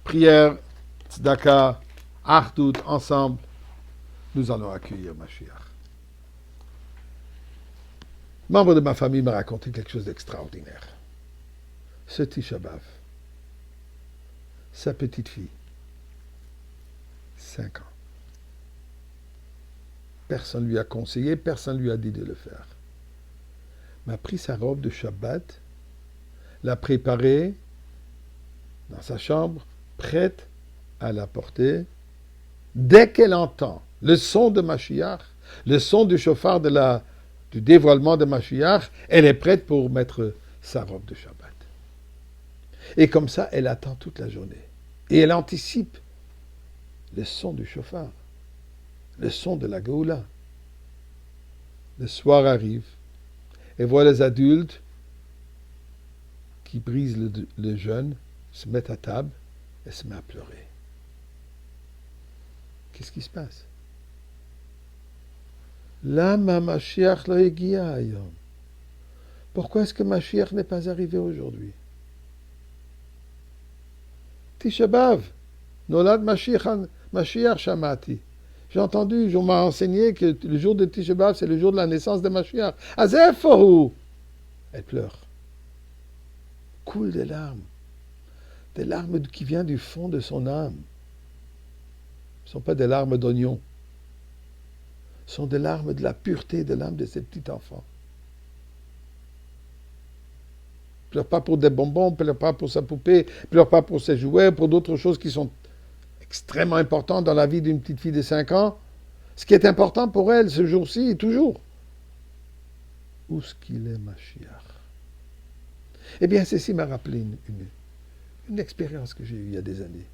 Prière, tzedaka, Achdut, ensemble, nous allons accueillir Mashiach. Membre de ma famille m'a raconté quelque chose d'extraordinaire. Ce Tisha B'Av, sa petite fille, 5 ans. Personne ne lui a conseillé, personne ne lui a dit de le faire. M'a pris sa robe de Shabbat, l'a préparée dans sa chambre, prête à la porter. Dès qu'elle entend le son de Mashiach, le son du chauffard du dévoilement de Mashiach, elle est prête pour mettre sa robe de Shabbat. Et comme ça, elle attend toute la journée. Et elle anticipe le son du chauffard, le son de la Géoula. Le soir arrive, et voit les adultes qui brisent le jeûne, se mettent à table et se mettent à pleurer. Qu'est-ce qui se passe? Lama Mashiach lo egia hayom. Pourquoi est-ce que Mashiach n'est pas arrivé aujourd'hui? Tisha B'Av, Nolad Mashiach Shamati. J'ai entendu, on m'a enseigné que le jour de Tisha B'Av, c'est le jour de la naissance de Mashiach. Azefohu. Elle pleure. Coule des larmes qui viennent du fond de son âme. Ce ne sont pas des larmes d'oignon. Ce sont des larmes de la pureté de l'âme de ces petits enfants. Pleure pas pour des bonbons, pleure pas pour sa poupée, pleure pas pour ses jouets, pour d'autres choses qui sont extrêmement importantes dans la vie d'une petite fille de 5 ans. Ce qui est important pour elle ce jour-ci et toujours. Où est-ce qu'il est, Mashiach? Eh bien, ceci m'a rappelé une expérience que j'ai eue il y a des années.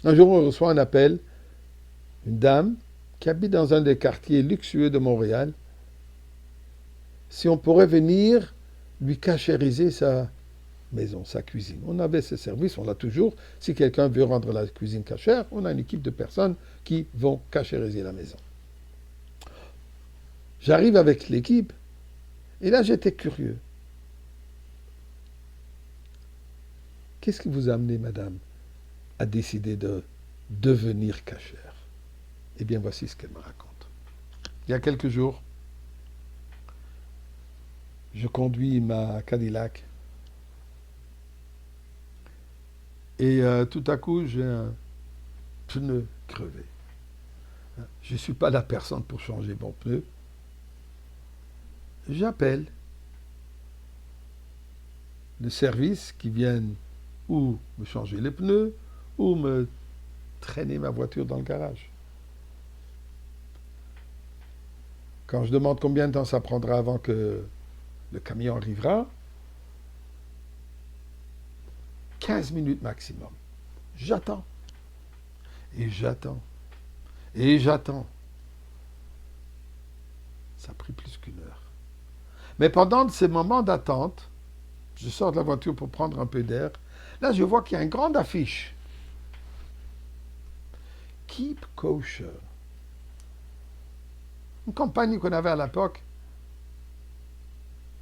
Un jour, on reçoit un appel, une dame qui habite dans un des quartiers luxueux de Montréal, si on pourrait venir lui cachériser sa maison, sa cuisine. On avait ce service, on l'a toujours. Si quelqu'un veut rendre la cuisine cachère, on a une équipe de personnes qui vont cachériser la maison. J'arrive avec l'équipe, et là j'étais curieux. Qu'est-ce qui vous a amené, madame, à décider de devenir cachère? Eh bien, voici ce qu'elle me raconte. Il y a quelques jours, je conduis ma Cadillac et tout à coup, j'ai un pneu crevé. Je ne suis pas la personne pour changer mon pneu. J'appelle le service qui viennent ou me changer les pneus ou me traîner ma voiture dans le garage. Quand je demande combien de temps ça prendra avant que le camion arrivera, 15 minutes maximum. J'attends. Et j'attends. Et j'attends. Ça a pris plus qu'1 heure. Mais pendant ces moments d'attente, je sors de la voiture pour prendre un peu d'air. Là, je vois qu'il y a une grande affiche. Keep kosher. Une campagne qu'on avait à l'époque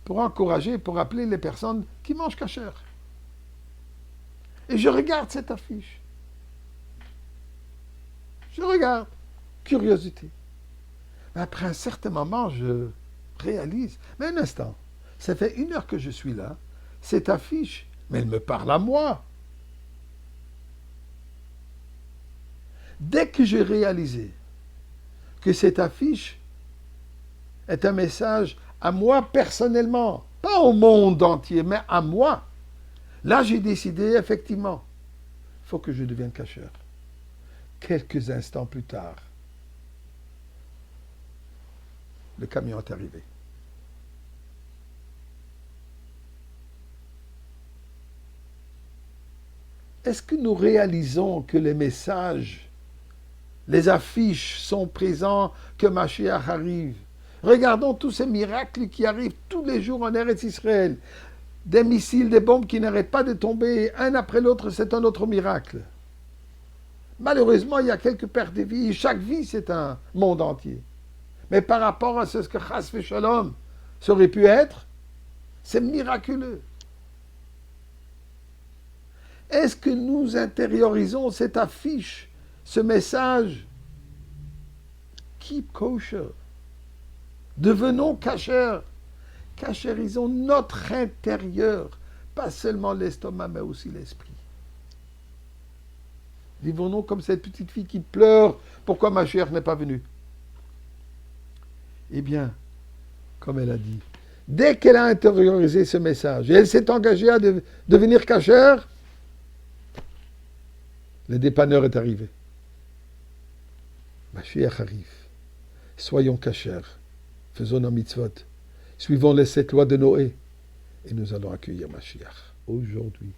pour encourager, pour appeler les personnes qui mangent kasher. Et je regarde cette affiche. Je regarde. Curiosité. Mais après un certain moment, je réalise. Mais un instant, ça fait 1 heure que je suis là. Cette affiche, mais elle me parle à moi. Dès que j'ai réalisé que cette affiche est un message à moi personnellement, pas au monde entier, mais à moi, là j'ai décidé, effectivement, il faut que je devienne cacheur. Quelques instants plus tard, le camion est arrivé. Est-ce que nous réalisons que les messages, les affiches sont présents, que Mashiach arrive? Regardons tous ces miracles qui arrivent tous les jours en Eretz Israël. Des missiles, des bombes qui n'arrêtent pas de tomber, un après l'autre, c'est un autre miracle. Malheureusement, il y a quelques pertes de vie. Chaque vie, c'est un monde entier. Mais par rapport à ce que Chas v'Shalom ça aurait pu être, c'est miraculeux. Est-ce que nous intériorisons cette affiche, ce message? Keep kosher. Devenons cachers. Cachérisons notre intérieur, pas seulement l'estomac, mais aussi l'esprit. Vivons-nous comme cette petite fille qui pleure. Pourquoi ma chère n'est pas venue? Eh bien, comme elle a dit, dès qu'elle a intériorisé ce message, et elle s'est engagée à devenir cachère, le dépanneur est arrivé. Mashiach arrive. Soyons cachers. Faisons nos mitzvot. Suivons les 7 lois de Noé. Et nous allons accueillir Mashiach aujourd'hui.